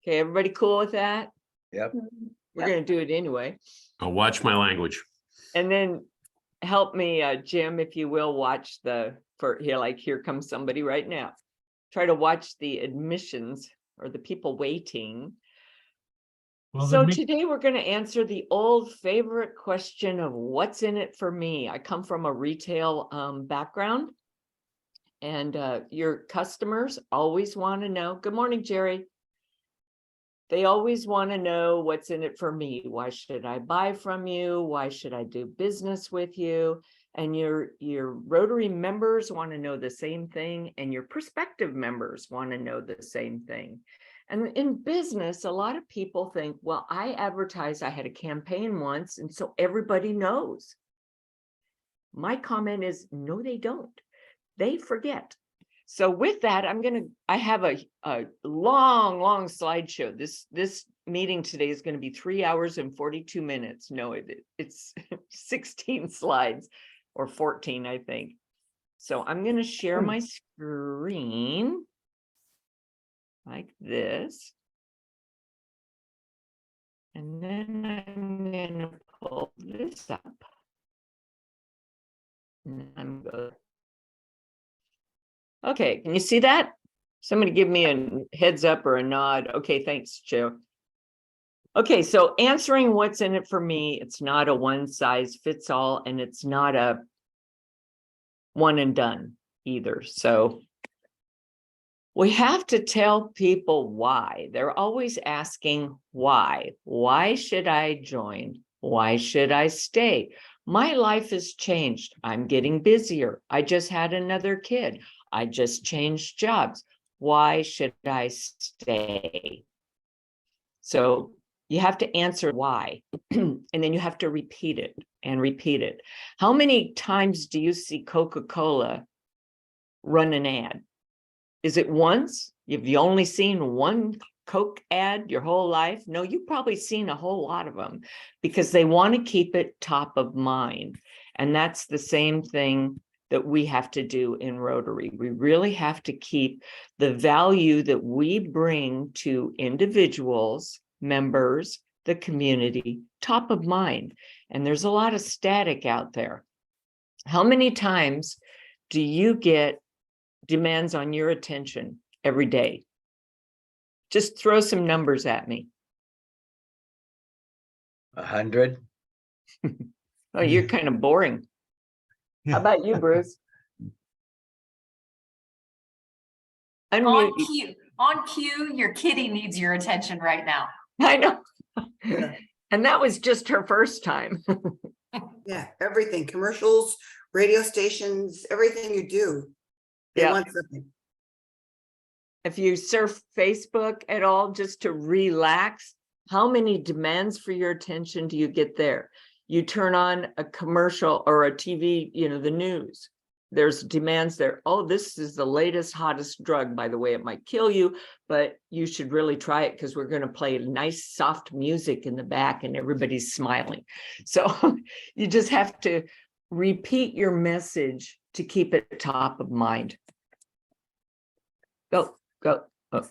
Okay, everybody cool with that? Yep. We're going to do it anyway. I'll watch my language. And then help me, Jim, if you will, watch here comes somebody right now. Try to watch the admissions or the people waiting. Well, So then today we're going to answer the old favorite question of what's in it for me. I come from a retail background, and your customers always want to know. Good morning, Jerry. They always want to know what's in it for me. Why should I buy from you? Why should I do business with you? And your Rotary members want to know the same thing, and your prospective members want to know the same thing. And in business, a lot of people think, well, I advertised, I had a campaign once, and so everybody knows. My comment is, no, they don't. They forget. So with that, I have a long slideshow. This meeting today is going to be 3 hours and 42 minutes. No, it's 16 slides or 14, I think. So I'm going to share my screen like this. And then I'm going to pull this up. And I'm good. Okay, can you see that? Somebody give me a heads up or a nod. Okay, thanks, Joe. Okay, so answering what's in it for me, it's not a one size fits all, and it's not a one and done either. So we have to tell people why. They're always asking why. Why should I join? Why should I stay? My life has changed. I'm getting busier. I just had another kid. I just changed jobs. Why should I stay? So you have to answer why, and then you have to repeat it and repeat it. How many times do you see Coca-Cola run an ad? Is it once? Have you only seen one Coke ad your whole life? No, you've probably seen a whole lot of them because they want to keep it top of mind. And that's the same thing that we have to do in Rotary. We really have to keep the value that we bring to individuals, members, the community, top of mind. And there's a lot of static out there. How many times do you get demands on your attention every day? Just throw some numbers at me. 100. Oh, you're kind of boring. How about you, Bruce? Unmute. On cue, your kitty needs your attention right now. I know. Yeah. And that was just her first time. Yeah, everything, commercials, radio stations, everything you do. They Yeah. want something. If you surf Facebook at all just to relax, how many demands for your attention do you get there? You turn on a commercial or a TV, the news. There's demands there. Oh, this is the latest, hottest drug. By the way, it might kill you, but you should really try it because we're going to play nice, soft music in the back and everybody's smiling. So you just have to repeat your message to keep it top of mind. Go. Oh,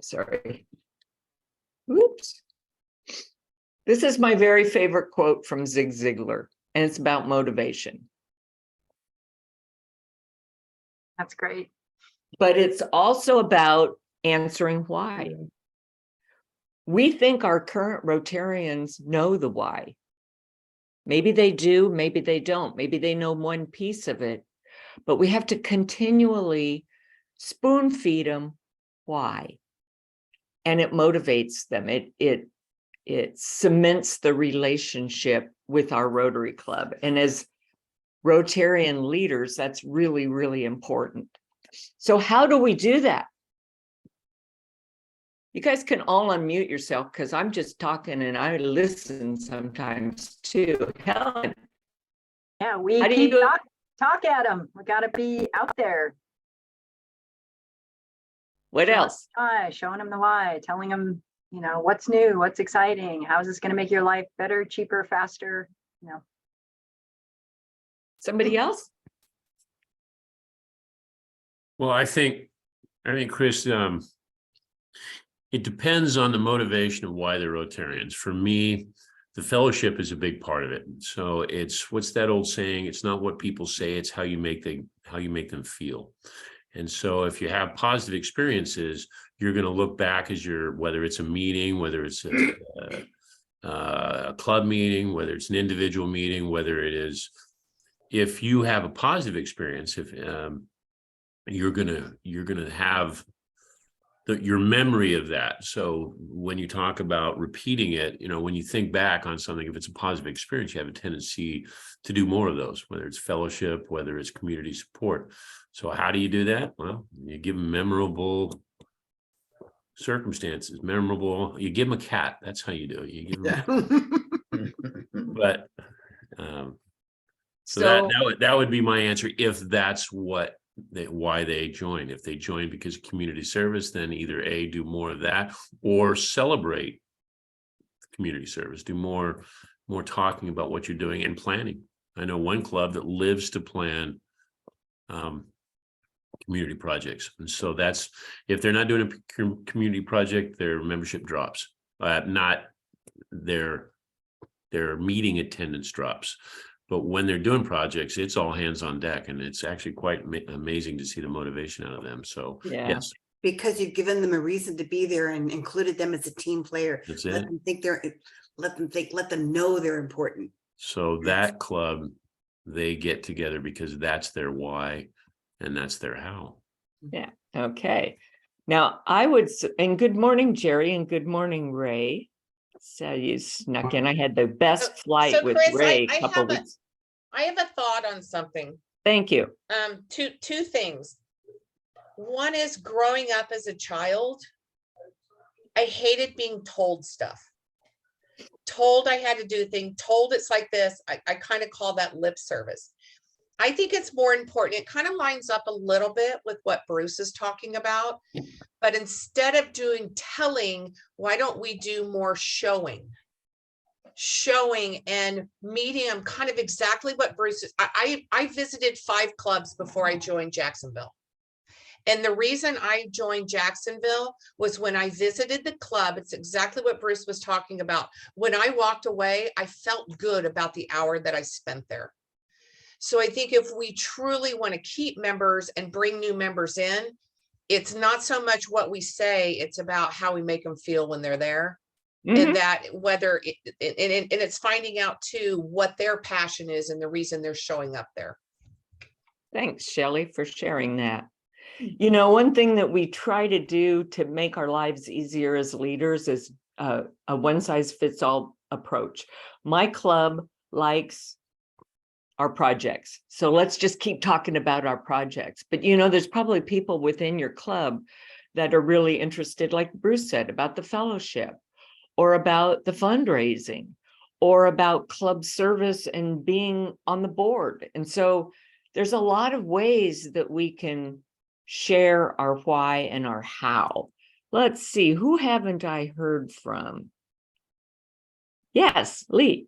sorry. Oops. This is my very favorite quote from Zig Ziglar, and it's about motivation. That's great. But it's also about answering why. We think our current Rotarians know the why. Maybe they do, maybe they don't. Maybe they know one piece of it, but we have to continually spoon feed them why. And it motivates them. It cements the relationship with our Rotary Club. And as Rotarian leaders, that's really, really important. So how do we do that? You guys can all unmute yourself because I'm just talking and I listen sometimes too. Helen. Yeah, we How do keep you- talk at them. We got to be out there. What else? Why, showing them the why, telling them, what's new, what's exciting, how is this going to make your life better, cheaper, faster, Somebody else? Well, I think Chris, It depends on the motivation of why they're Rotarians. For me, the fellowship is a big part of it. So it's, what's that old saying? It's not what people say, it's how you make them feel. And so if you have positive experiences, you're going to look back as whether it's a meeting, whether it's a club meeting, whether it's an individual meeting, whether it is, if you have a positive experience, if you're gonna have your memory of that. So when you talk about repeating it, when you think back on something, if it's a positive experience, you have a tendency to do more of those, whether it's fellowship, whether it's community support. So how do you do that? Well, you give them memorable circumstances, you give them a cat. That's how you do it. You give them, but so that would be my answer if that's why they join. If they join because of community service, then either A, do more of that, or celebrate community service, do more talking about what you're doing and planning. I know one club that lives to plan community projects, and so that's, if they're not doing a community project, their membership drops, not their meeting attendance drops. But when they're doing projects, it's all hands on deck, and it's actually quite amazing to see the motivation out of them. So Yeah. yes, Because you've given them a reason to be there and included them as a team player. that's Let it. them think let them know they're important. So that club, they get together because that's their why and that's their how. Yeah, okay. Now and good morning, Jerry, and good morning, Ray. So you snuck in. I had the best flight So with Chris, Ray I a couple have a- weeks. I have a thought on something. Thank you. Two things. One is, growing up as a child, I hated being told stuff. Told I had to do things, told it's like this. I kind of call that lip service. I think it's more important. It kind of lines up a little bit with what Bruce is talking about. But instead of doing telling, why don't we do more showing and meeting them, kind of exactly what Bruce is. I visited 5 clubs before I joined Jacksonville. And the reason I joined Jacksonville was when I visited the club, it's exactly what Bruce was talking about. When I walked away, I felt good about the hour that I spent there. So I think if we truly want to keep members and bring new members in, it's not so much what we say, it's about how we make them feel when they're there. Mhm. And that whether it's finding out too what their passion is and the reason they're showing up there. Thanks, Shelley, for sharing that. One thing that we try to do to make our lives easier as leaders is a one-size-fits-all approach. My club likes our projects, so let's just keep talking about our projects. But there's probably people within your club that are really interested, like Bruce said, about the fellowship, or about the fundraising, or about club service and being on the board. And so there's a lot of ways that we can share our why and our how. Let's see, who haven't I heard from? Yes, Lee.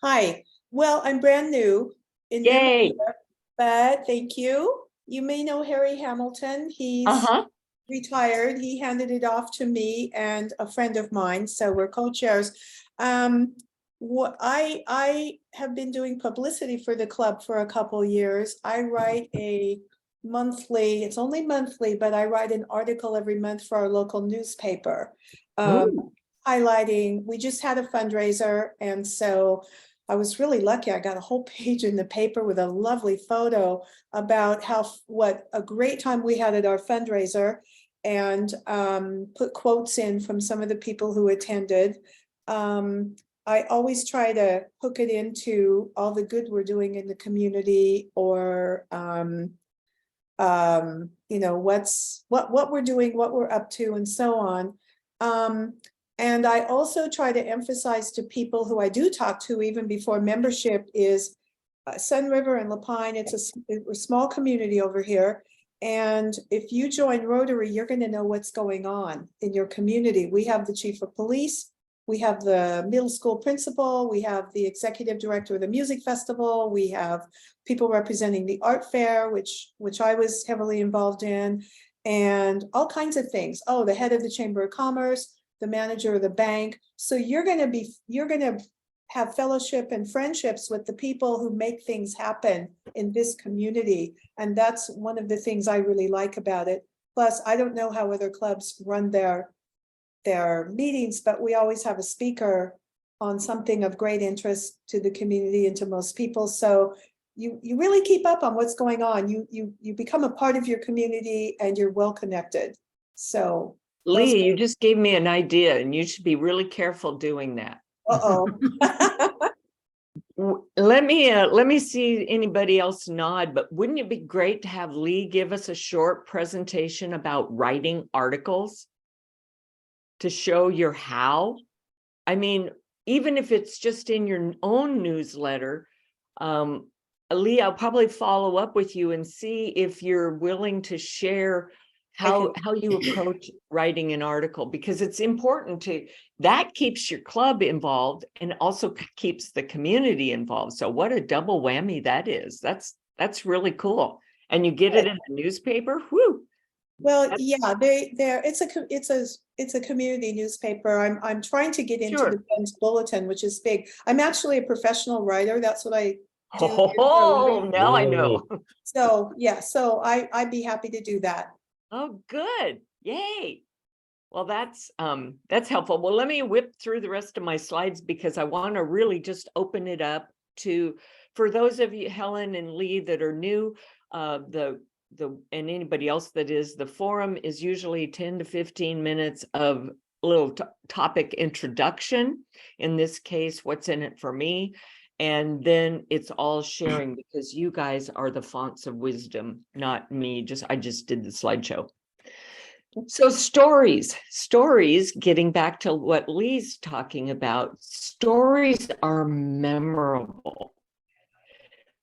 Hi, well, I'm brand new in New Yay. Hampshire, but thank you. You may know Harry Hamilton. He's retired. He handed it off to me and a friend of mine, so we're co-chairs. What I have been doing publicity for the club for a couple years. I write a monthly, it's only monthly, but I write an article every month for our local newspaper, highlighting, we just had a fundraiser, and so I was really lucky. I got a whole page in the paper with a lovely photo about what a great time we had at our fundraiser, and put quotes in from some of the people who attended. I always try to hook it into all the good we're doing in the community, or what we're doing, what we're up to, and so on. And I also try to emphasize to people who I do talk to, even before membership, is Sun River and Lapine. It's a small community over here. And if you join Rotary, you're going to know what's going on in your community. We have the chief of police. We have the middle school principal. We have the executive director of the music festival. We have people representing the art fair, which I was heavily involved in. and all kinds of things. Oh, the head of the Chamber of Commerce, the manager of the bank. So you're gonna have fellowship and friendships with the people who make things happen in this community. And that's one of the things I really like about it. Plus, I don't know how other clubs run their meetings, but we always have a speaker on something of great interest to the community and to most people. So you really keep up on what's going on. You become a part of your community and you're well connected. So, Lee, you just gave me an idea and you should be really careful doing that. uh-oh. Let me see anybody else nod, but wouldn't it be great to have Lee give us a short presentation about writing articles to show your how? I mean, even if it's just in your own newsletter, Lee, I'll probably follow up with you and see if you're willing to share how you approach writing an article, because it's important that keeps your club involved and also keeps the community involved. So what a double whammy that is. That's really cool. And you get it in the newspaper. Whew. Well, yeah, it's a community newspaper. I'm trying to get into Sure. the Ben's Bulletin, which is big. I'm actually a professional writer. That's what I do. Oh, now I know. So yeah, so I'd be happy to do that. Oh, good. Yay. Well, that's helpful. Well, let me whip through the rest of my slides because I want to really just open it up for those of you, Helen and Lee, that are new, and anybody else that is, the forum is usually 10 to 15 minutes of a little topic introduction. In this case, what's in it for me? And then it's all sharing because you guys are the fonts of wisdom, not me. I just did the slideshow. So stories, getting back to what Lee's talking about, stories are memorable.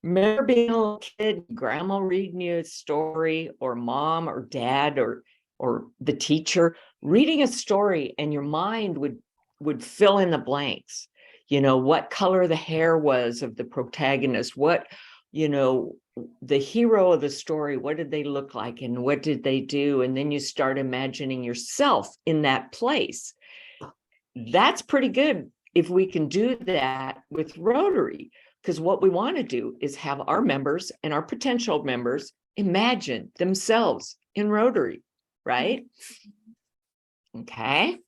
Remember being a little kid, grandma reading you a story, or mom or dad or the teacher reading a story, and your mind would fill in the blanks. You know, what color the hair was of the protagonist, what, you know, the hero of the story, what did they look like and what did they do? And then you start imagining yourself in that place. That's pretty good if we can do that with Rotary, because what we want to do is have our members and our potential members imagine themselves in Rotary, right? Okay.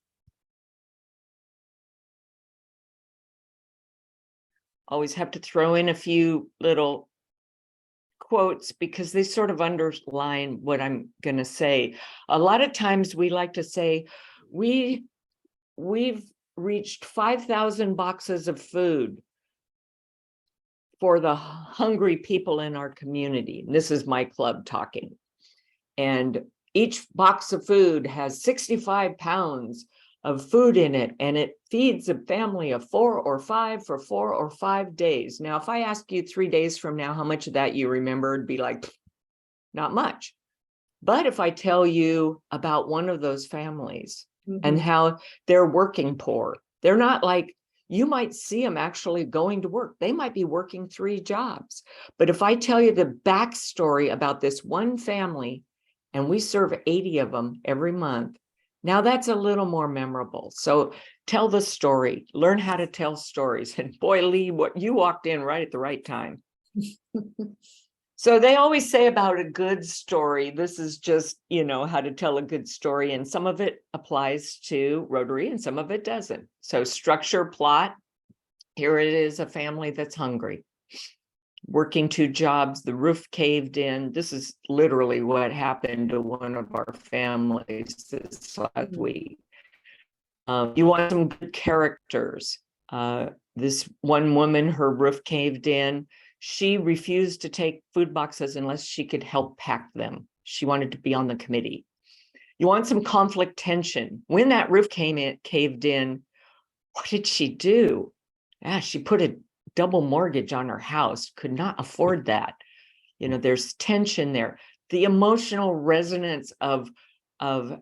Always have to throw in a few little quotes because they sort of underline what I'm going to say. A lot of times we like to say, we've reached 5,000 boxes of food for the hungry people in our community. And this is my club talking. And each box of food has 65 pounds of food in it, and it feeds a family of 4 or 5 for 4 or 5 days. Now, if I ask you 3 days from now how much of that you remember, it'd be like, not much. But if I tell you about one of those families and how they're working poor, they're not like, you might see them actually going to work. They might be working 3 jobs. But if I tell you the backstory about this one family, and we serve 80 of them every month, now that's a little more memorable. So tell the story, learn how to tell stories. And boy, Lee, what you walked in right at the right time. So they always say about a good story, this is just, you know, how to tell a good story. And some of it applies to Rotary and some of it doesn't. So structure, plot, here it is, a family that's hungry, working 2 jobs, the roof caved in. This is literally what happened to one of our families this last week. You want some good characters. This one woman, her roof caved in. She refused to take food boxes unless she could help pack them. She wanted to be on the committee. You want some conflict tension. When that roof caved in, what did she do? Yeah, she put a double mortgage on her house, could not afford that. You know, there's tension there. The emotional resonance of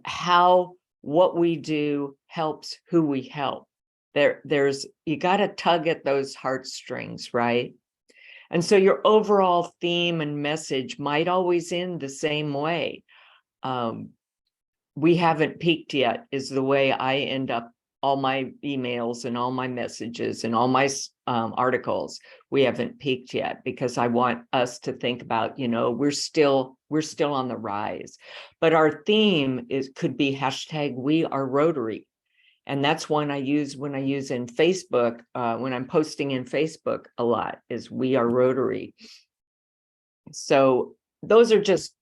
how what we do helps who we help. There's you got to tug at those heartstrings, right? And so your overall theme and message might always end the same way. we haven't peaked yet, is the way I end up all my emails and all my messages and all my articles. We haven't peaked yet, because I want us to think about, we're still on the rise. But our theme could be hashtag we are Rotary. And that's one I use when I use in Facebook, when I'm posting in Facebook a lot, is we are Rotary. So those are just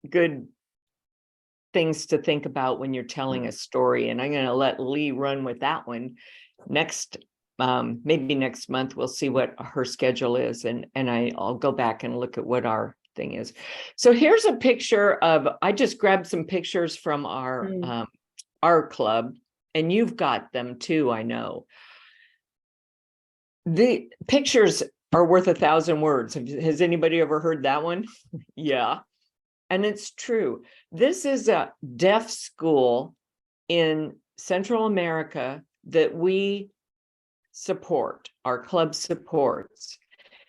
good things to think about when you're telling a story. And I'm going to let Lee run with that one next. Maybe next month, we'll see what her schedule is. And I'll go back and look at what our thing is. So here's a picture of, I just grabbed some pictures from our club, and you've got them too, I know. The pictures are worth 1,000 words. Has anybody ever heard that one? Yeah. And it's true. This is a deaf school in Central America that we support, our club supports.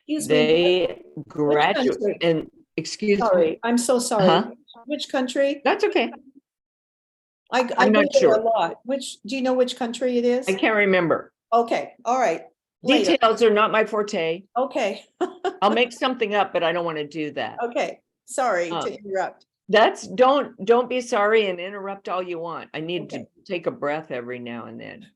Excuse me, They graduate country? and excuse me. sorry, I'm so sorry. Uh-huh. Which country? That's okay. I I'm go not there sure. a lot. Do you know which country it is? I can't remember. Okay, all right. Later. Details are not my forte. Okay, I'll make something up, but I don't want to do that. okay, sorry to interrupt. That's don't be sorry and interrupt all you want. I need to Okay. take a breath every now and then.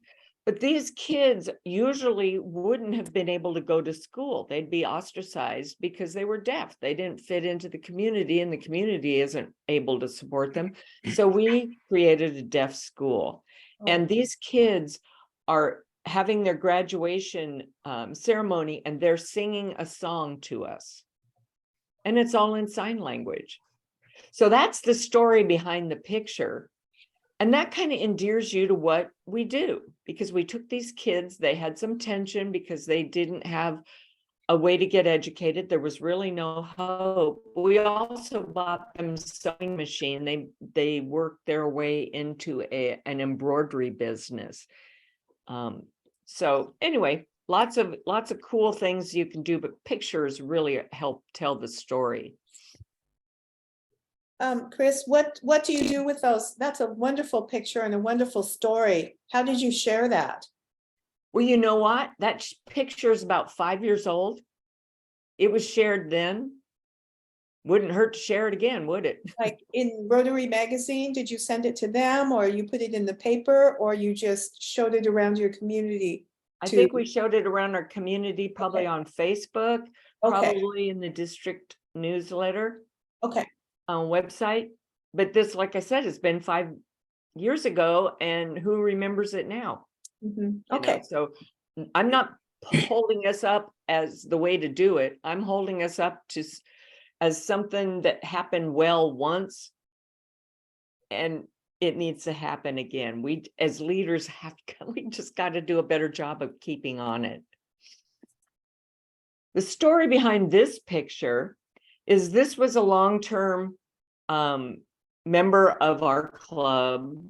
But these kids usually wouldn't have been able to go to school. They'd be ostracized because they were deaf. They didn't fit into the community, and the community isn't able to support them. So we created a deaf school. And these kids are having their graduation ceremony, and they're singing a song to us. And it's all in sign language. So that's the story behind the picture. And that kind of endears you to what we do, because we took these kids, they had some tension because they didn't have a way to get educated. There was really no hope. We also bought them a sewing machine. They worked their way into an embroidery business. So anyway, lots of cool things you can do, but pictures really help tell the story. Chris, what do you do with those? That's a wonderful picture and a wonderful story. How did you share that? Well, you know what? That picture is about 5 years old. It was shared then. Wouldn't hurt to share it again, would it? Like in Rotary Magazine, did you send it to them, or you put it in the paper, or you just showed it around your community? I think we showed it around our community, probably on Facebook, Okay, probably in the district newsletter okay, website. But this, like I said, has been 5 years ago, and who remembers it now? mhm, You know, okay, so I'm not holding us up as the way to do it. I'm holding us up to as something that happened well once, and it needs to happen again. We as leaders we just got to do a better job of keeping on it. The story behind this picture is this was a long-term member of our club.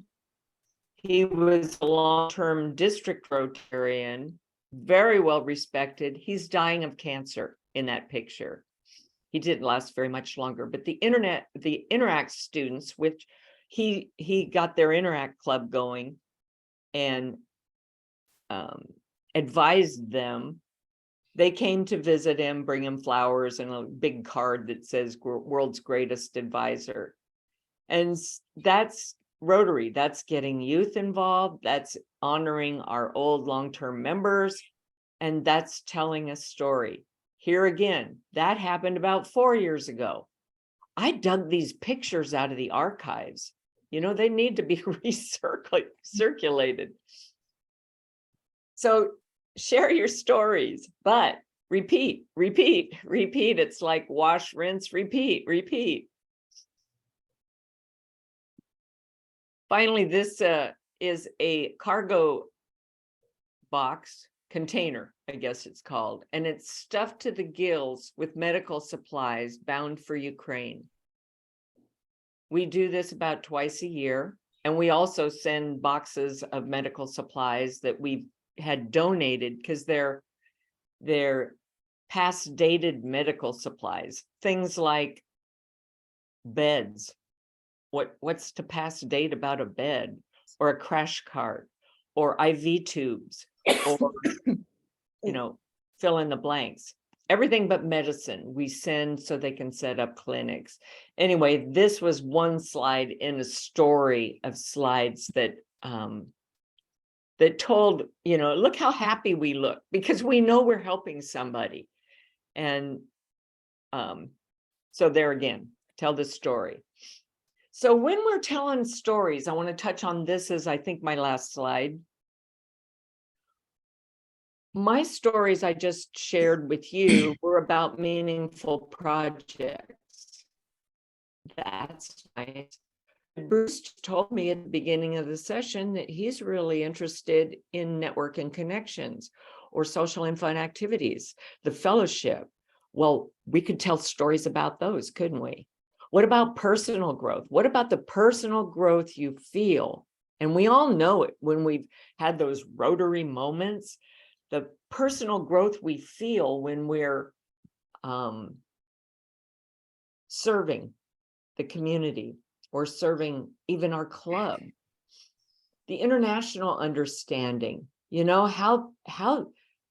He was a long-term district Rotarian, very well respected. He's dying of cancer in that picture. He didn't last very much longer, but the Interact students, which he got their Interact club going and advised them. They came to visit him, bring him flowers and a big card that says world's greatest advisor. And that's Rotary. That's getting youth involved. That's honoring our old long-term members. And that's telling a story. Here again, that happened about 4 years ago. I dug these pictures out of the archives. You know, they need to be recirculated. So share your stories, but repeat. It's like wash, rinse, repeat. Finally, this is a cargo box container, I guess it's called, and it's stuffed to the gills with medical supplies bound for Ukraine. We do this about twice a year, and we also send boxes of medical supplies that we've had donated because they're past dated medical supplies, things like beds, what's to pass date about a bed or a crash cart or IV tubes or, fill in the blanks. Everything but medicine we send so they can set up clinics. Anyway, this was one slide in a story of slides that that told, look how happy we look because we know we're helping somebody. And so there again, tell the story. So when we're telling stories, I want to touch on this as I think my last slide. My stories I just shared with you were about meaningful projects. That's nice. Bruce told me at the beginning of the session that he's really interested in network and connections or social and fun activities, the fellowship. Well, we could tell stories about those, couldn't we? What about personal growth? What about the personal growth you feel? And we all know it when we've had those Rotary moments, the personal growth we feel when we're serving the community or serving even our club. The international understanding, how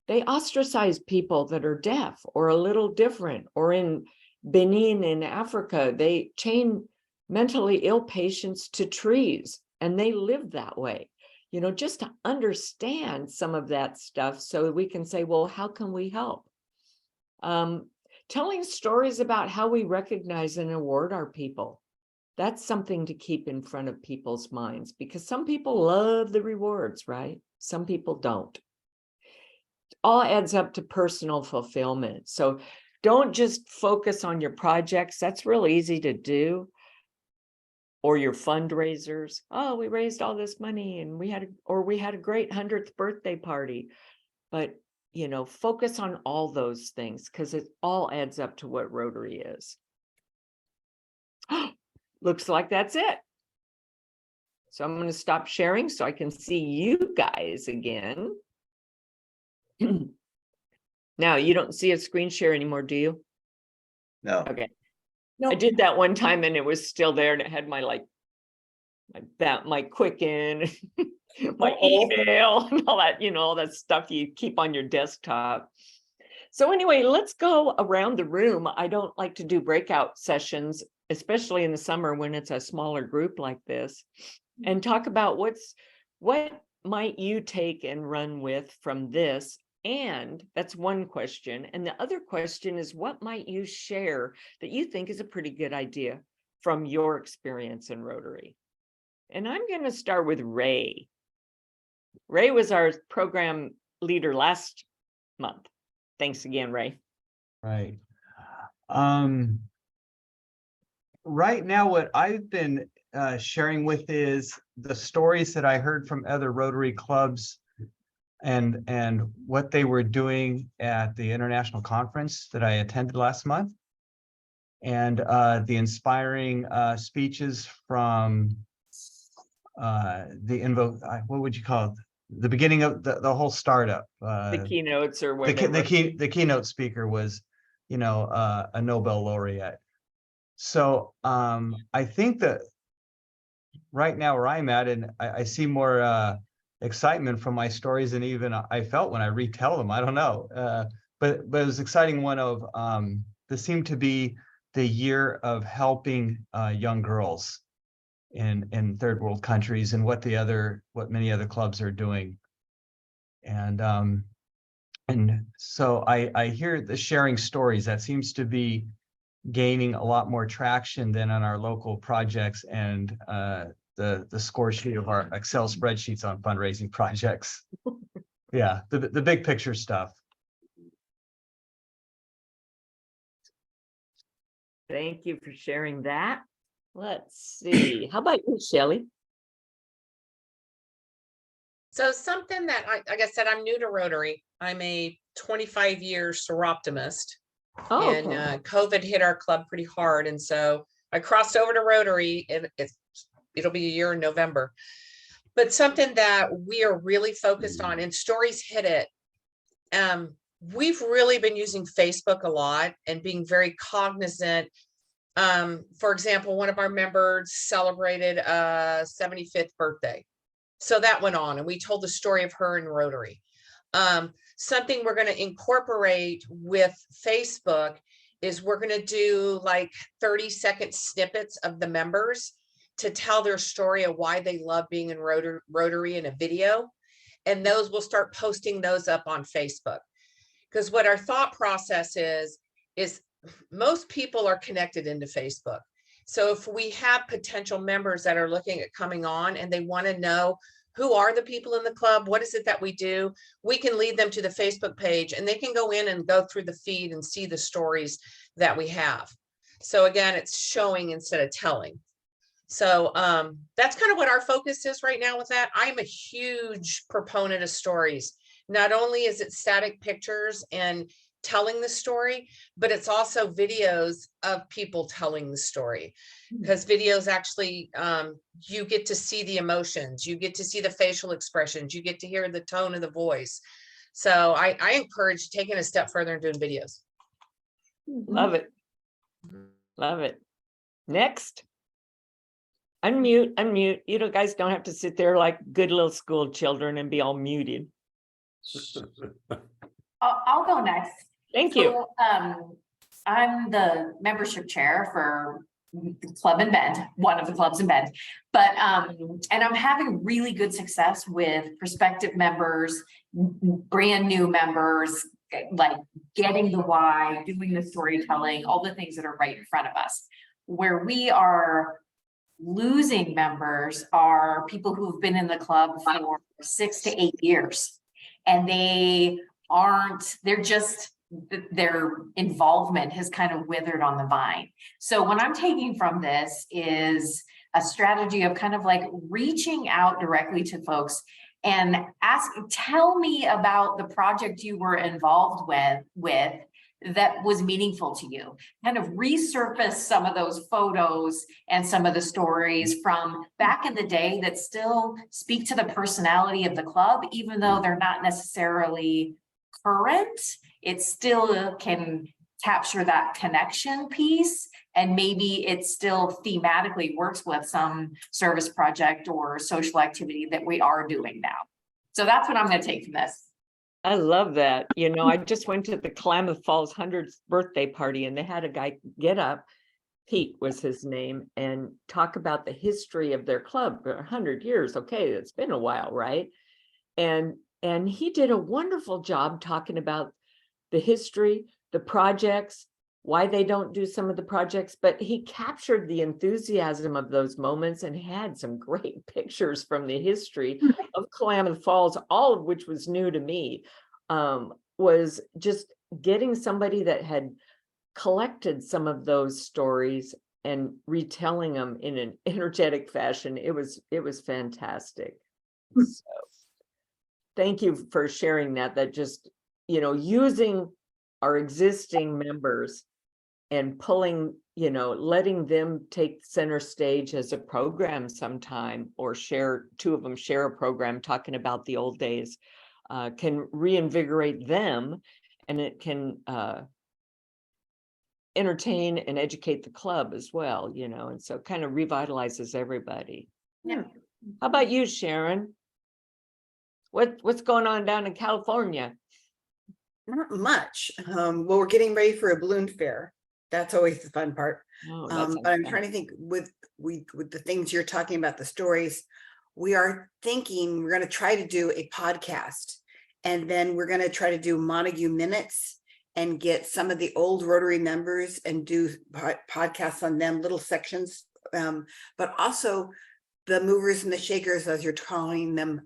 they ostracize people that are deaf or a little different, or in Benin in Africa, they chain mentally ill patients to trees and they live that way. Just to understand some of that stuff so we can say, well, how can we help? Telling stories about how we recognize and award our people. That's something to keep in front of people's minds because some people love the rewards, right? Some people don't. It all adds up to personal fulfillment. So don't just focus on your projects. That's real easy to do. Or your fundraisers. Oh, we raised all this money and we had a great 100th birthday party. But, focus on all those things because it all adds up to what Rotary is. Looks like that's it. So I'm going to stop sharing so I can see you guys again. Now, you don't see a screen share anymore, do you? No. Okay. No. I did that one time and it was still there and it had my my Quicken, my email and all that, all that stuff you keep on your desktop. So anyway, let's go around the room. I don't like to do breakout sessions, especially in the summer when it's a smaller group like this, and talk about what might you take and run with from this. And that's one question. And the other question is, what might you share that you think is a pretty good idea from your experience in Rotary? And I'm going to start with Ray. Ray was our program leader last month. Thanks again, Ray. Right. Right now, what I've been sharing with is the stories that I heard from other Rotary clubs and what they were doing at the international conference that I attended last month, and the inspiring speeches from what would you call it? The beginning of the whole startup. The keynotes or whatever. The keynote speaker was, a Nobel laureate. So I think that right now where I'm at, and I see more excitement from my stories than even I felt when I retell them. I don't know, but it was exciting one of this seemed to be the year of helping young girls in third world countries and what many other clubs are doing. And so I hear the sharing stories that seems to be gaining a lot more traction than on our local projects and the score sheet of our Excel spreadsheets on fundraising projects. Yeah, the big picture stuff. Thank you for sharing that. Let's see. How about you, Shelley? So something that like I said, I'm new to Rotary. I'm a 25-year Seroptimist. Oh, And okay. COVID hit our club pretty hard. And so I crossed over to Rotary, and it'll be a year in November. But something that we are really focused on, and stories hit it. We've really been using Facebook a lot and being very cognizant For example, one of our members celebrated a 75th birthday. So that went on, and we told the story of her in Rotary. Something we're going to incorporate with Facebook is we're going to do like 30-second snippets of the members to tell their story of why they love being in Rotary in a video. And those, we'll start posting those up on Facebook. Because what our thought process is most people are connected into Facebook. So if we have potential members that are looking at coming on and they want to know who are the people in the club, what is it that we do, we can lead them to the Facebook page and they can go in and go through the feed and see the stories that we have. So again, it's showing instead of telling. So that's kind of what our focus is right now with that. I'm a huge proponent of stories. Not only is it static pictures and telling the story, but it's also videos of people telling the story, because videos actually, you get to see the emotions, you get to see the facial expressions, you get to hear the tone of the voice. So I encourage taking a step further and doing videos. Love it. Love it. Next. Unmute. You guys don't have to sit there like good little school children and be all muted. I'll go next. Thank you. So, I'm the membership chair for the club in Bend, one of the clubs in Bend, but and I'm having really good success with prospective members, brand new members, like getting the why, doing the storytelling, all the things that are right in front of us. Where we are losing members are people who've been in the club for 6 to 8 years, and their involvement has kind of withered on the vine. So what I'm taking from this is a strategy of kind of like reaching out directly to folks and tell me about the project you were involved with that was meaningful to you. Kind of resurface some of those photos and some of the stories from back in the day that still speak to the personality of the club, even though they're not necessarily current. It still can capture that connection piece, and maybe it still thematically works with some service project or social activity that we are doing now. So that's what I'm going to take from this. I love that. I just went to the Klamath Falls 100th birthday party and they had a guy get up, Pete was his name, and talk about the history of their club for 100 years. Okay, it's been a while, right? And he did a wonderful job talking about the history, the projects, why they don't do some of the projects, but he captured the enthusiasm of those moments and had some great pictures from the history of Klamath Falls, all of which was new to me. Was just getting somebody that had collected some of those stories and retelling them in an energetic fashion. It was fantastic. So thank you for sharing that. That just, using our existing members and pulling, letting them take center stage as a program sometime, or two of them share a program talking about the old days, can reinvigorate them, and it can entertain and educate the club as well, and so it kind of revitalizes everybody. Yeah. How about you, Sharon? What's going on down in California? Not much. Well, we're getting ready for a balloon fair. That's always the fun part. Oh, that sounds But I'm fun. trying to think with the things you're talking about, the stories, we are thinking we're going to try to do a podcast, and then we're going to try to do Montague Minutes and get some of the old Rotary members and do podcasts on them, little sections, but also the movers and the shakers, as you're calling them,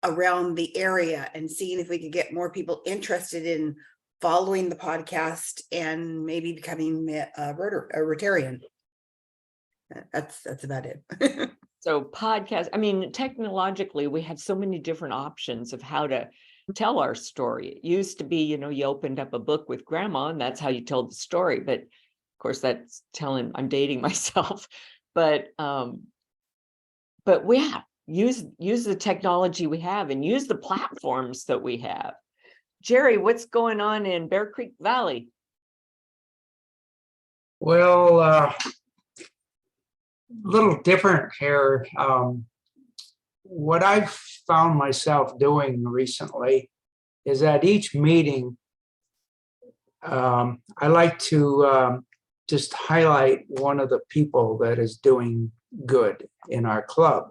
around the area, and seeing if we could get more people interested in following the podcast and maybe becoming a Rotarian. That's about it. So podcast, technologically, we have so many different options of how to tell our story. It used to be, you opened up a book with grandma and that's how you told the story. But of course, that's I'm dating myself. But yeah, use the technology we have and use the platforms that we have. Jerry, what's going on in Bear Creek Valley? Well, little different here. What I've found myself doing recently is at each meeting, I like to just highlight one of the people that is doing good in our club,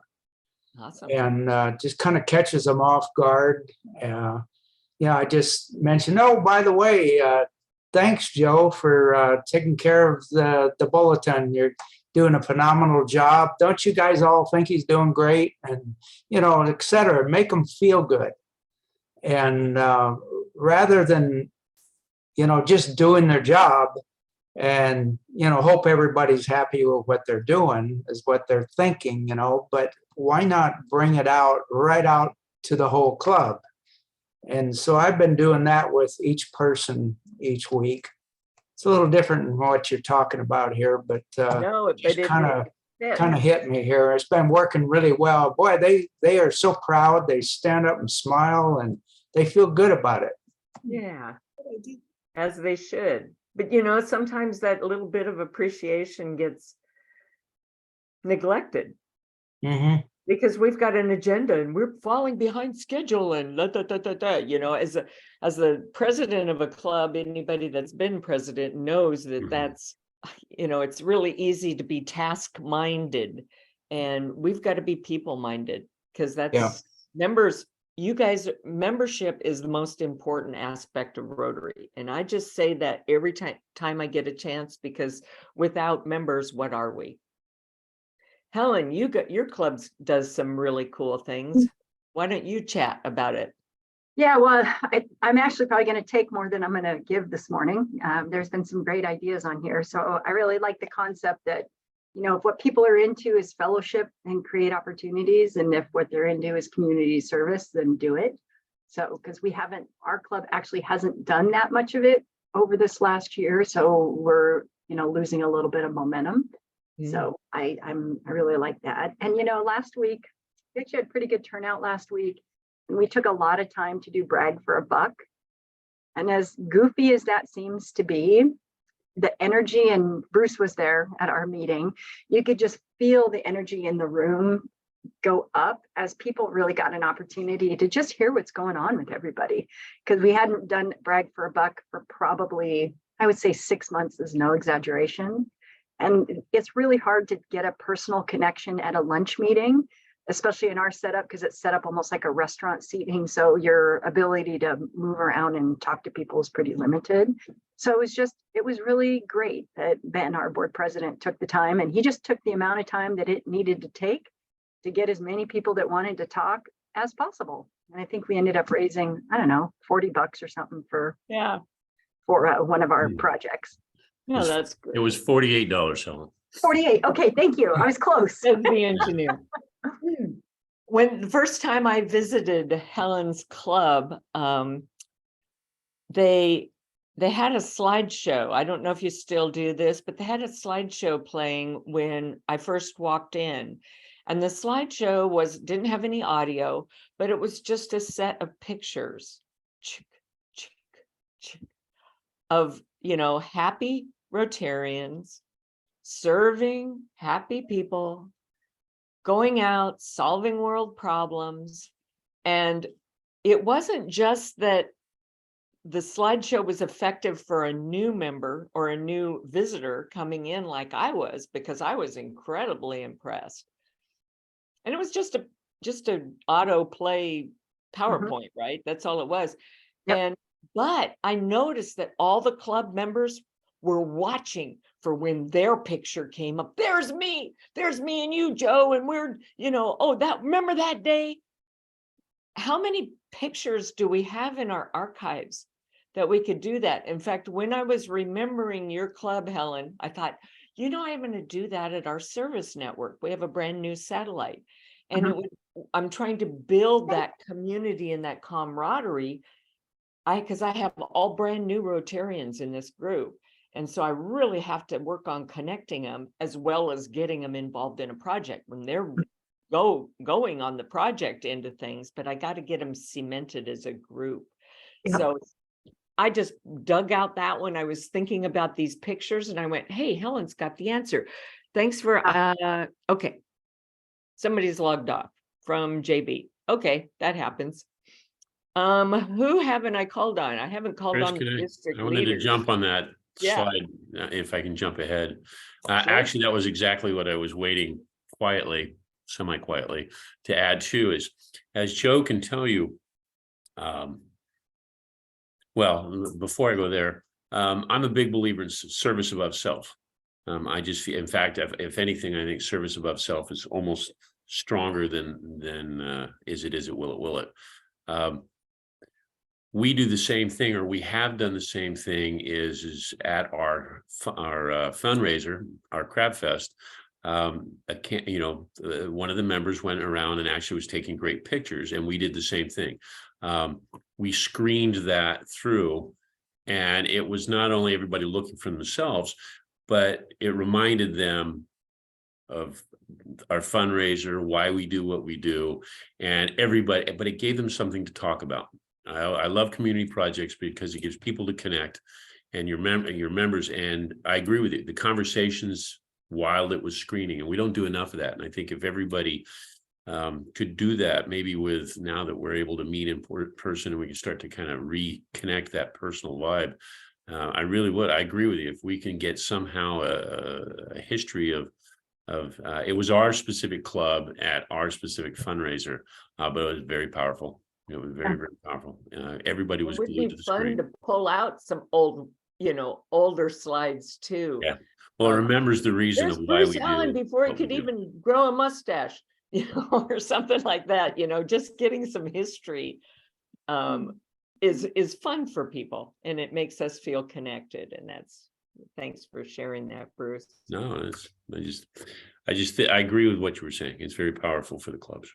Awesome. and just kind of catches them off guard. Yeah, I just mentioned, oh, by the way, thanks, Joe, for taking care of the bulletin. You're doing a phenomenal job. Don't you guys all think he's doing great? And, et cetera. Make them feel good. And rather than, just doing their job and, hope everybody's happy with what they're doing is what they're thinking, but why not bring it out right out to the whole club? And so I've been doing that with each person each week. It's a little different than what you're talking about here, but No, but just it kind fits. of hit me here. It's been working really well. Boy, they are so proud. They stand up and smile, and they feel good about it. Yeah, as they should. But sometimes that little bit of appreciation gets neglected. Mm-hmm. Because we've got an agenda and we're falling behind schedule and as the president of a club, anybody that's been president knows that that's, it's really easy to be task minded, and we've got to be people minded, because that's members. You guys, membership is the most important aspect of Rotary. And I just say that every time I get a chance, because without members, what are we? Helen, your club does some really cool things. Why don't you chat about it? Yeah, well, I'm actually probably going to take more than I'm going to give this morning. There's been some great ideas on here. So I really like the concept that, if what people are into is fellowship and create opportunities, and if what they're into is community service, then do it. So, because our club actually hasn't done that much of it over this last year. So we're, losing a little bit of momentum. So I really like that. And, last week, I actually had pretty good turnout last week. And we took a lot of time to do brag for a buck. And as goofy as that seems to be, the energy, and Bruce was there at our meeting, you could just feel the energy in the room go up as people really got an opportunity to just hear what's going on with everybody. Because we hadn't done brag for a buck for probably, I would say 6 months is no exaggeration. And it's really hard to get a personal connection at a lunch meeting, especially in our setup, because it's set up almost like a restaurant seating. So your ability to move around and talk to people is pretty limited. So it was really great that Ben, our board president, took the time, and he just took the amount of time that it needed to take to get as many people that wanted to talk as possible. And I think we ended up raising, I don't know, $40 or something for one of our projects. No, that's good. It was $48, Helen. 48. Okay, thank you. I was close. As the engineer. When the first time I visited Helen's club, they had a slideshow. I don't know if you still do this, but they had a slideshow playing when I first walked in. And the slideshow didn't have any audio, but it was just a set of pictures of, happy Rotarians serving happy people, going out, solving world problems. And it wasn't just that the slideshow was effective for a new member or a new visitor coming in like I was, because I was incredibly impressed. And it was just a auto play PowerPoint, right? That's all it was. Yep. But I noticed that all the club members were watching for when their picture came up. There's me and you, Joe. And we're, remember that day? How many pictures do we have in our archives that we could do that? In fact, when I was remembering your club, Helen, I thought, I'm going to do that at our service network. We have a brand new satellite. And I'm trying to build that community and that camaraderie. Because I have all brand new Rotarians in this group. And so I really have to work on connecting them as well as getting them involved in a project when they're going on the project end of things, but I got to get them cemented as a group. So I just dug out that one. I was thinking about these pictures and I went, hey, Helen's got the answer. Thanks for, okay. Somebody's logged off from JB. Okay, that happens. Who haven't I called on? I haven't called Chris, on the district I wanted to leaders. jump on that Yeah. slide, if I can jump ahead. Sure. Actually, that was exactly what I was waiting quietly, semi-quietly to add to is, as Joe can tell you, well, before I go there, I'm a big believer in service above self. I just feel, in fact, if anything, I think service above self is almost stronger than is it will it. We do the same thing, or we have done the same thing, is at our fundraiser, our Crab Fest. One of the members went around and actually was taking great pictures, and we did the same thing. We screened that through, and it was not only everybody looking for themselves, but it reminded them of our fundraiser, why we do what we do, and everybody, but it gave them something to talk about. I love community projects because it gives people to connect, and your members. And I agree with you. The conversations while it was screening, and we don't do enough of that. And I think if everybody could do that, maybe with now that we're able to meet in person and we can start to kind of reconnect that personal vibe, I really would. I agree with you. If we can get somehow a history of it was our specific club at our specific fundraiser, but it was very powerful. It was very, very powerful. Everybody was It would glued be to the fun screen. to pull out some old, older slides too. Yeah. Well, it remembers the reason There's of why Bruce we Allen do before he what we could do. even grow a mustache, or something like that, just getting some history is fun for people, and it makes us feel connected. And thanks for sharing that, Bruce. No, I agree with what you were saying. It's very powerful for the clubs.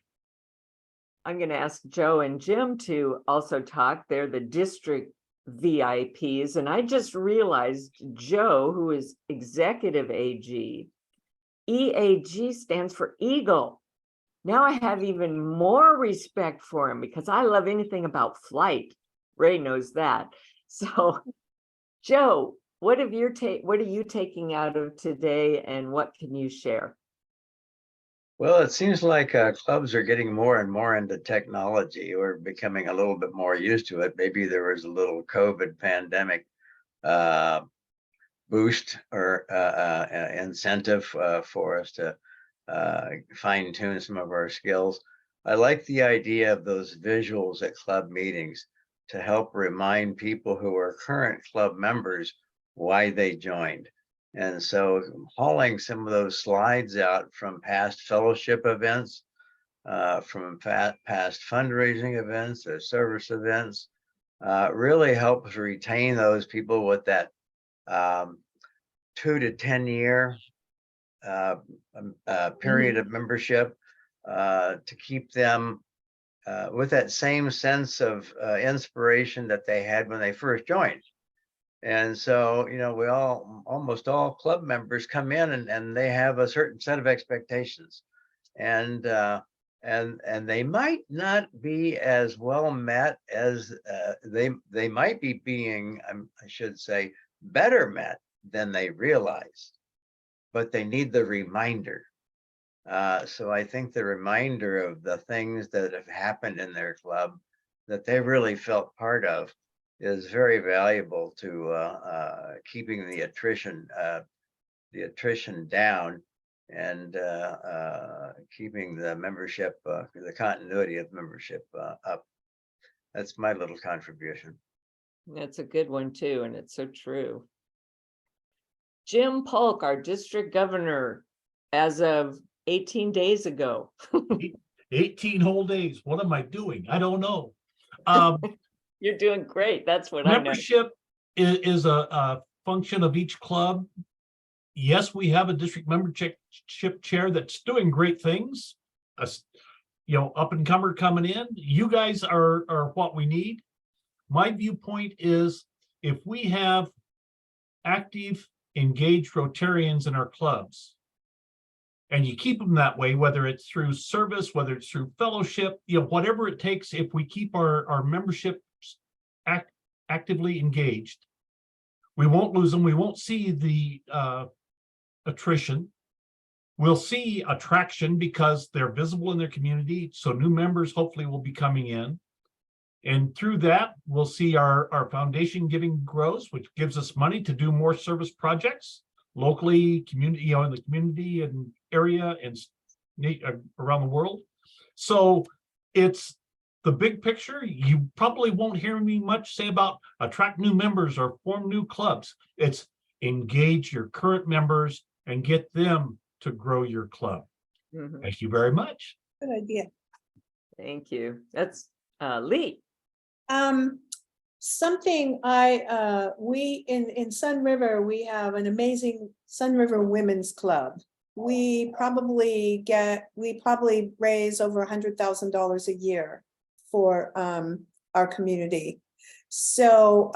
I'm going to ask Joe and Jim to also talk. They're the district VIPs. And I just realized Joe, who is executive AG, EAG stands for Eagle. Now I have even more respect for him because I love anything about flight. Ray knows that. So, Joe, what are you taking out of today, and what can you share? Well, it seems like clubs are getting more and more into technology. We're becoming a little bit more used to it. Maybe there was a little COVID pandemic boost or incentive for us to fine tune some of our skills. I like the idea of those visuals at club meetings to help remind people who are current club members why they joined. And so hauling some of those slides out from past fellowship events, from past fundraising events or service events, really helps retain those people with that 2 to 10 year period of membership, to keep them with that same sense of inspiration that they had when they first joined. And so, we almost all club members come in and they have a certain set of expectations, and they might not be as well met as they might be being, I should say, better met than they realize, but they need the reminder. So I think the reminder of the things that have happened in their club that they really felt part of is very valuable to keeping the attrition down, and keeping the membership, the continuity of membership up. That's my little contribution. That's a good one too, and it's so true. Jim Polk, our district governor, as of 18 days ago. 18 whole days. What am I doing? I don't know. You're doing great. That's what I know. Membership is a function of each club. Yes, we have a district membership chair that's doing great things. Up and comer coming in. You guys are what we need. My viewpoint is, if we have active, engaged Rotarians in our clubs, and you keep them that way, whether it's through service, whether it's through fellowship, whatever it takes, if we keep our membership actively engaged. We won't lose them. We won't see the attrition. We'll see attraction because they're visible in their community. So new members hopefully will be coming in. And through that, we'll see our foundation giving grows, which gives us money to do more service projects locally, community, in the community and area and around the world. So it's the big picture. You probably won't hear me much say about attract new members or form new clubs. It's engage your current members and get them to grow your club. Mhm. Thank you very much. Good idea. Thank you. That's Lee. Something we in Sun River, we have an amazing Sun River Women's Club. We probably raise over $100,000 a year for our community. So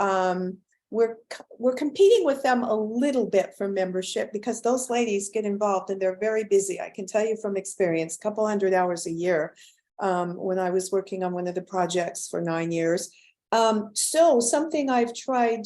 we're competing with them a little bit for membership because those ladies get involved and they're very busy. I can tell you from experience, a couple hundred hours a year when I was working on one of the projects for 9 years. So something I've tried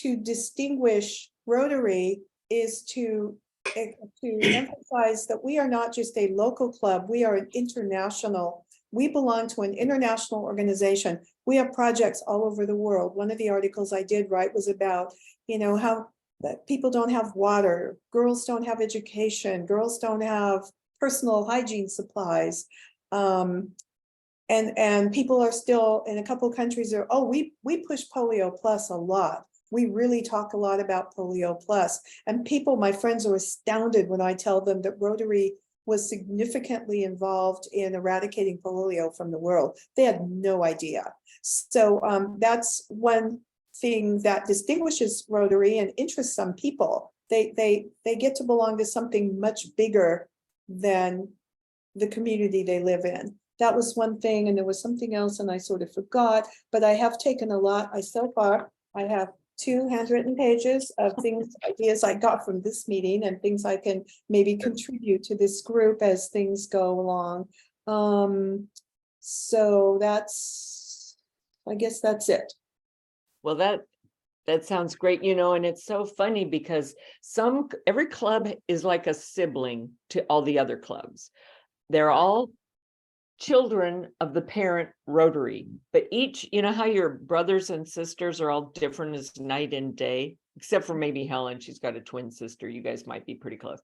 to distinguish Rotary is to emphasize that we are not just a local club, we are an international. We belong to an international organization. We have projects all over the world. One of the articles I did write was about, how that people don't have water, girls don't have education, girls don't have personal hygiene supplies. And people are still in a couple of countries are, we push polio plus a lot. We really talk a lot about polio plus. And people, my friends, are astounded when I tell them that Rotary was significantly involved in eradicating polio from the world. They had no idea. So that's one thing that distinguishes Rotary and interests some people. They get to belong to something much bigger than the community they live in. That was one thing, and there was something else, and I sort of forgot, but I have taken a lot. So far, I have 2 handwritten pages of things, ideas I got from this meeting and things I can maybe contribute to this group as things go along. So I guess that's it. Well, that sounds great, and it's so funny because every club is like a sibling to all the other clubs. They're all children of the parent Rotary, but each, how your brothers and sisters are all different as night and day, except for maybe Helen. She's got a twin sister. You guys might be pretty close,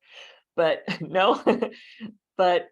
but no, but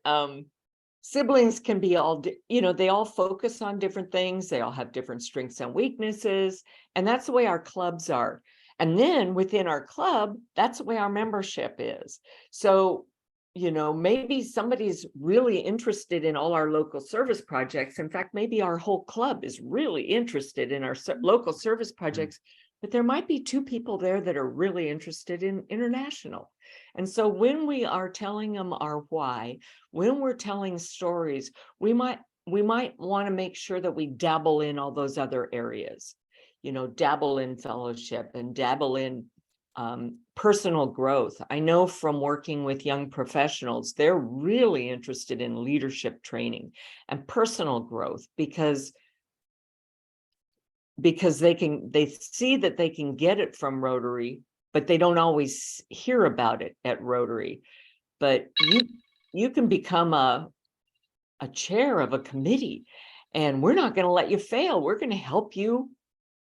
siblings can be all, they all focus on different things. They all have different strengths and weaknesses. And that's the way our clubs are. And then within our club, that's the way our membership is. So maybe somebody's really interested in all our local service projects. In fact, maybe our whole club is really interested in our local service projects, but there might be 2 people there that are really interested in international. And so when we are telling them our why, when we're telling stories, we might want to make sure that we dabble in all those other areas, dabble in fellowship and dabble in personal growth. I know from working with young professionals, they're really interested in leadership training and personal growth because they see that they can get it from Rotary, but they don't always hear about it at Rotary. But you can become a chair of a committee, and we're not going to let you fail. We're going to help you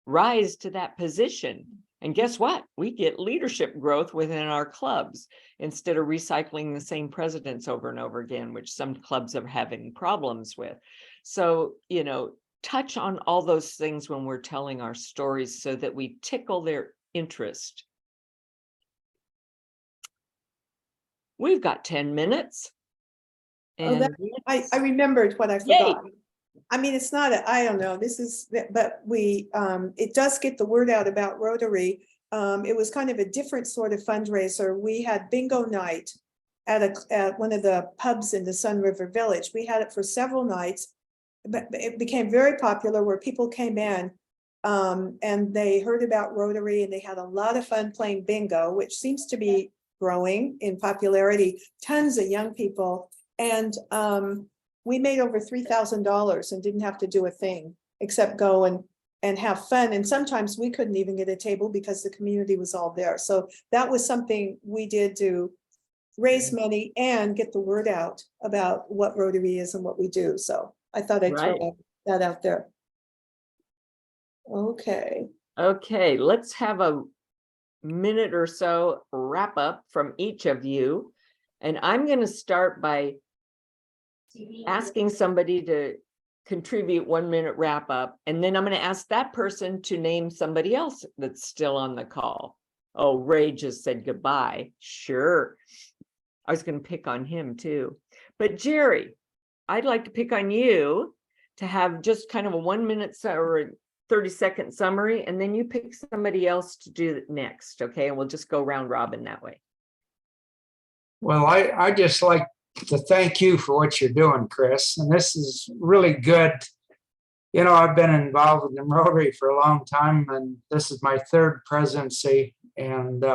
rise to that position. And guess what? We get leadership growth within our clubs instead of recycling the same presidents over and over again, which some clubs are having problems with. So, touch on all those things when we're telling our stories so that we tickle their interest. We've got 10 minutes. And I remembered what I forgot. I mean, it's not, I don't know, but it does get the word out about Rotary. It was kind of a different sort of fundraiser. We had bingo night at one of the pubs in the Sun River Village. We had it for several nights, but it became very popular where people came in and they heard about Rotary and they had a lot of fun playing bingo, which seems to be growing in popularity. Tons of young people. And we made over $3,000 and didn't have to do a thing except go and and have fun. And sometimes we couldn't even get a table because the community was all there. So that was something we did to raise money and get the word out about what Rotary is and what we do. So I thought I'd Right. throw that out there. Okay. Okay, let's have a minute or so wrap up from each of you. And I'm going to start by asking somebody to contribute 1 minute wrap up. And then I'm going to ask that person to name somebody else that's still on the call. Oh, Ray just said goodbye. Sure. I was going to pick on him too. But Jerry, I'd like to pick on you to have just kind of a 1 minute or a 30-second summary, and then you pick somebody else to do it next. Okay. And we'll just go round robin that way. Well, I just like to thank you for what you're doing, Chris. And this is really good. You know, I've been involved in Rotary for a long time, and this is my third presidency. And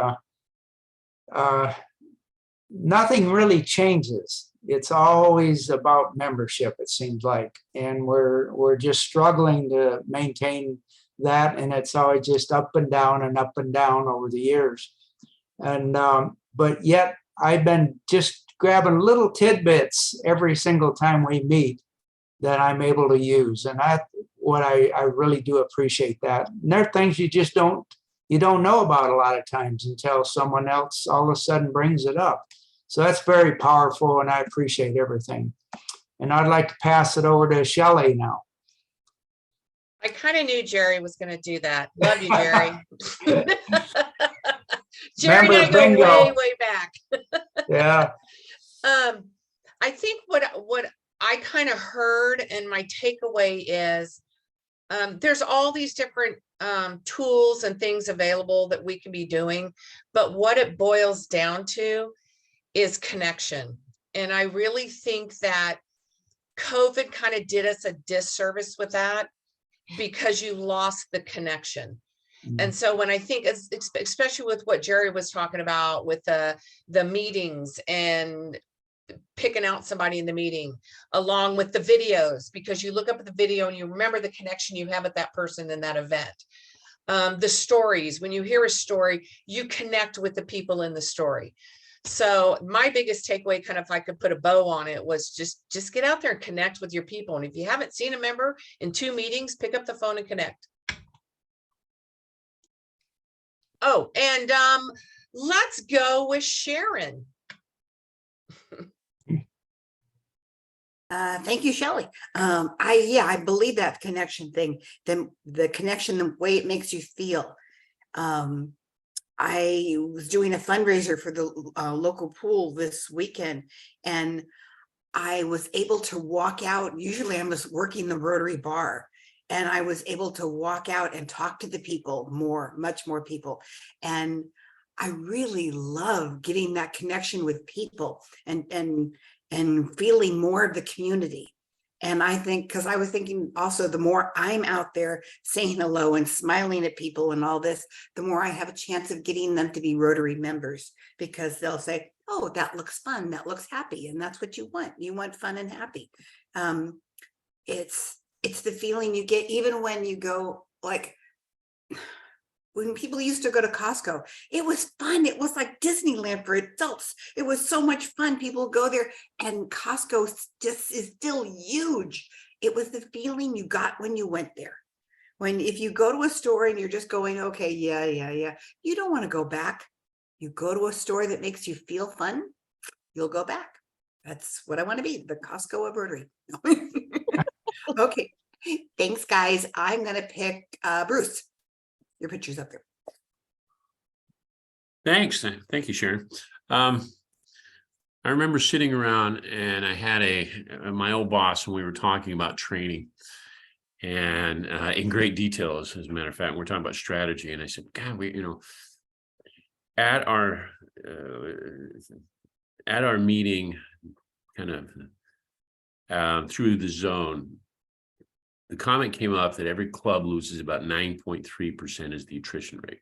nothing really changes. It's always about membership, it seems like. And we're just struggling to maintain that. And it's always just up and down over the years. And but yet I've been just grabbing little tidbits every single time we meet that I'm able to use. And that's what I really do appreciate that. And there are things you just don't know about a lot of times until someone else all of a sudden brings it up. So that's very powerful, and I appreciate everything. And I'd like to pass it over to Shelley now. I kind of knew Jerry was going to do that. Love you, Jerry. Jerry and I go way back. Yeah. I think what I kind of heard and my takeaway is there's all these different tools and things available that we can be doing, but what it boils down to is connection. And I really think that COVID kind of did us a disservice with that because you lost the connection. And so when I think, especially with what Jerry was talking about with the meetings and picking out somebody in the meeting, along with the videos, because you look up at the video and you remember the connection you have with that person in that event. The stories, when you hear a story, you connect with the people in the story. So my biggest takeaway, kind of if I could put a bow on it, was just get out there and connect with your people. And if you haven't seen a member in 2 meetings, pick up the phone and connect. Oh, and let's go with Sharon. Thank you, Shelley. I believe that connection thing, the connection, the way it makes you feel. I was doing a fundraiser for the local pool this weekend, and I was able to walk out. Usually I'm just working the Rotary bar, and I was able to walk out and talk to the people much more people. And I really love getting that connection with people and feeling more of the community. And I think, because I was thinking also, the more I'm out there saying hello and smiling at people and all this, the more I have a chance of getting them to be Rotary members, because they'll say, oh, that looks fun, that looks happy. And that's what you want. You want fun and happy. It's the feeling you get even when you go, like, when people used to go to Costco, it was fun. It was like Disneyland for adults. It was so much fun. People go there, and Costco just is still huge. It was the feeling you got when you went there. If you go to a store and you're just going, okay, yeah, you don't want to go back. You go to a store that makes you feel fun, you'll go back. That's what I want to be, the Costco of Rotary. Okay, thanks, guys. I'm going to pick Bruce. Your picture's up there. Thanks. Thank you, Sharon. I remember sitting around, and I had my old boss, and we were talking about training, and in great detail, as a matter of fact, we're talking about strategy. And I said, God, at our meeting, kind of through the zone, the comment came up that every club loses about 9.3% is the attrition rate.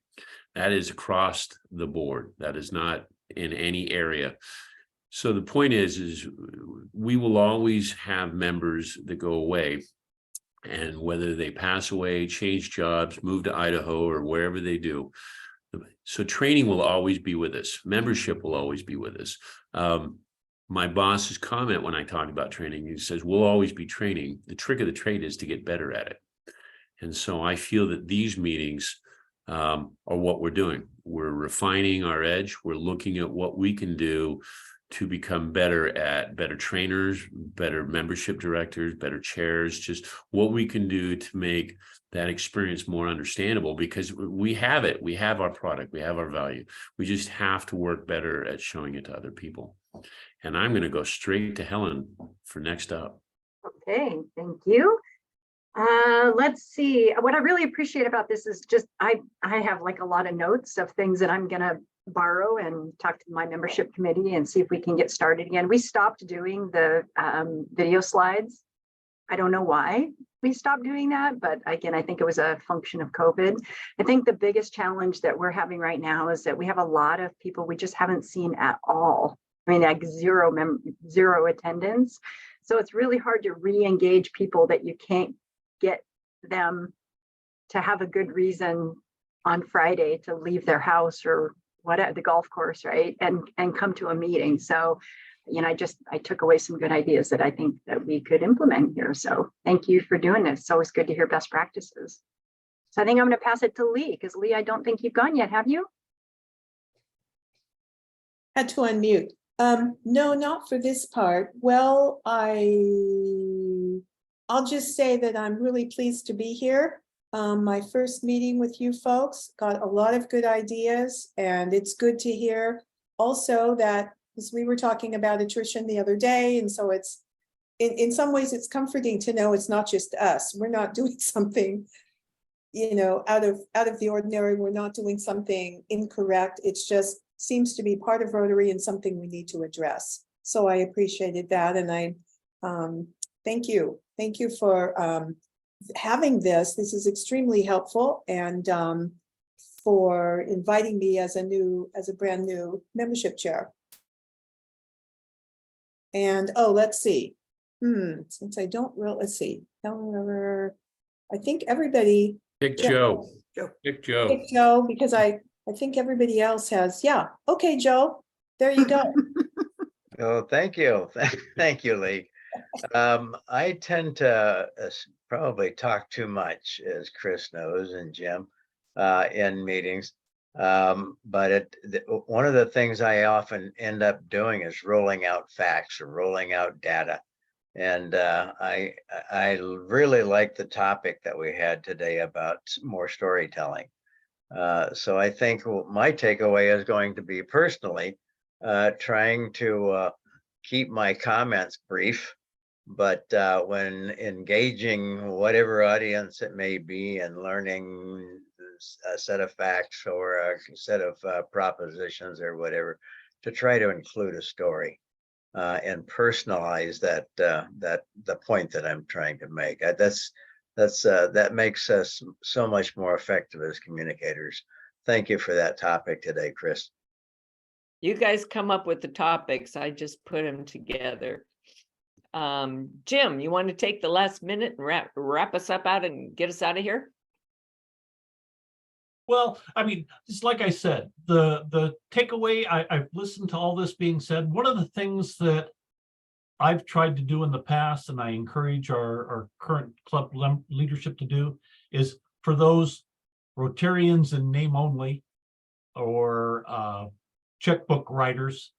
That is across the board. That is not in any area. So the point is we will always have members that go away. And whether they pass away, change jobs, move to Idaho, or wherever they do. So training will always be with us. Membership will always be with us. My boss's comment when I talk about training, he says, we'll always be training. The trick of the trade is to get better at it. And so I feel that these meetings are what we're doing. We're refining our edge. We're looking at what we can do to become better trainers, better membership directors, better chairs, just what we can do to make that experience more understandable, because we have it. We have our product, we have our value. We just have to work better at showing it to other people. And I'm going to go straight to Helen for next up. Okay, thank you. Let's see. What I really appreciate about this is just I have like a lot of notes of things that I'm gonna borrow and talk to my membership committee and see if we can get started again. We stopped doing the video slides. I don't know why we stopped doing that, but again, I think it was a function of COVID. I think the biggest challenge that we're having right now is that we have a lot of people we just haven't seen at all. I mean, like zero attendance. So it's really hard to re-engage people that you can't get them to have a good reason on Friday to leave their house or whatever, the golf course, right? And come to a meeting. So, you know, I took away some good ideas that I think that we could implement here. So thank you for doing this. It's always good to hear best practices. So I think I'm going to pass it to Lee, because Lee, I don't think you've gone yet, have you? Had to unmute. No, not for this part. Well, I'll just say that I'm really pleased to be here. My first meeting with you folks, got a lot of good ideas, and it's good to hear also that, because we were talking about attrition the other day, and so it's in some ways it's comforting to know it's not just us. We're not doing something, you know, out of the ordinary. We're not doing something incorrect. It's just seems to be part of Rotary and something we need to address. So I appreciated that, and I thank you. Thank you for having this. This is extremely helpful, and for inviting me as a brand new membership chair. And let's see. Since I don't really, let's see. I think everybody. Pick Joe. Pick Joe. Pick Joe, because I think everybody else has. Yeah. Okay, Joe. There you go. Oh, thank you. Thank you, Lee. I tend to probably talk too much, as Chris knows, and Jim, in meetings. But one of the things I often end up doing is rolling out facts or rolling out data. And I really like the topic that we had today about more storytelling. So I think my takeaway is going to be personally trying to keep my comments brief, but when engaging whatever audience it may be and learning a set of facts or a set of propositions or whatever, to try to include a story and personalize that the point that I'm trying to make. That makes us so much more effective as communicators. Thank you for that topic today, Chris. You guys come up with the topics. I just put them together. Jim, you want to take the last minute and wrap us up out and get us out of here? Well, I mean, just like I said, the takeaway, I've listened to all this being said. One of the things that I've tried to do in the past, and I encourage our current club leadership to do, is for those Rotarians in name only or checkbook writers,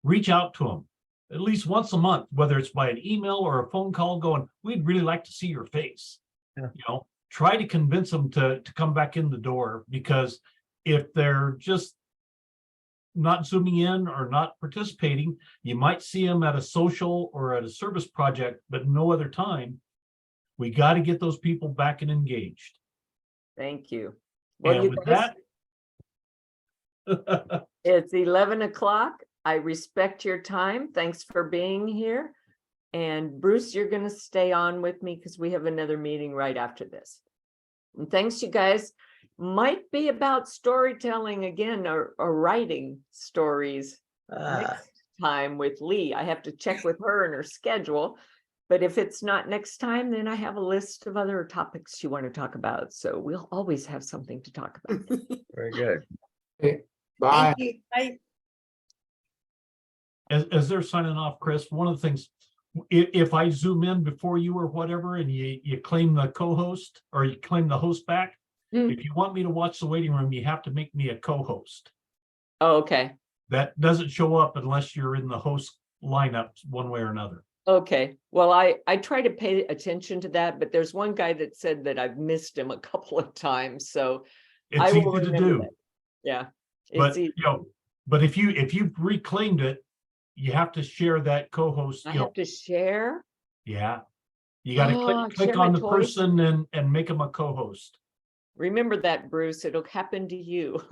reach out to them at least once a month, whether it's by an email or a phone call, going, we'd really like to see your face. Yeah. You know, try to convince them to come back in the door, because if they're just not zooming in or not participating, you might see them at a social or at a service project, but no other time. We got to get those people back and engaged. Thank you. Well, Well, and with that, it's 11 o'clock. I respect your time. Thanks for being here. And Bruce, you're going to stay on with me because we have another meeting right after this. And thanks, you guys. Might be about storytelling again, or writing stories next time with Lee. I have to check with her and her schedule, But if it's not next time, then I have a list of other topics you want to talk about. So we'll always have something to talk about. Very good. Bye. Thank you. Bye. As they're signing off, Chris, one of the things, if I zoom in before you or whatever, and you claim the co-host or you claim the host back, if you want me to watch the waiting room, you have to make me a co-host. Oh, okay. That doesn't show up unless you're in the host lineup one way or another. Okay. Well, I try to pay attention to that, but there's one guy that said that I've missed him a couple of times. So I It's will easy to remember do, that. Yeah. but It's easy. but if you've reclaimed it, you have to share that co-host. I have to share. Yeah, you got to Oh, click share on my the toys. person and make them a co-host. Remember that, Bruce. It'll happen to you.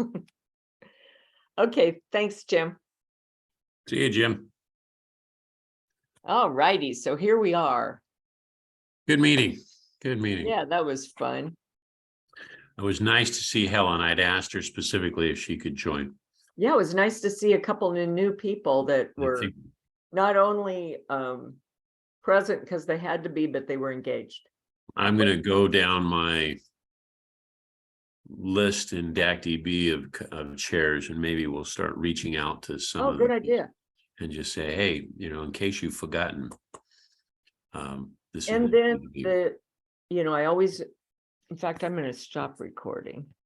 Okay. Thanks, Jim. See you, Jim. All righty. So here we are. Good meeting. Good meeting. Yeah, that was fun. It was nice to see Helen. I'd asked her specifically if she could join. Yeah, it was nice to see a couple of new people that I were think not only present because they had to be, but they were engaged. I'm going to go down my list in DACDB of chairs, and maybe we'll start reaching out to some Oh, of good them idea. and just say, hey, in case you've forgotten, this is And what then we do. I always, in fact, I'm going to stop recording.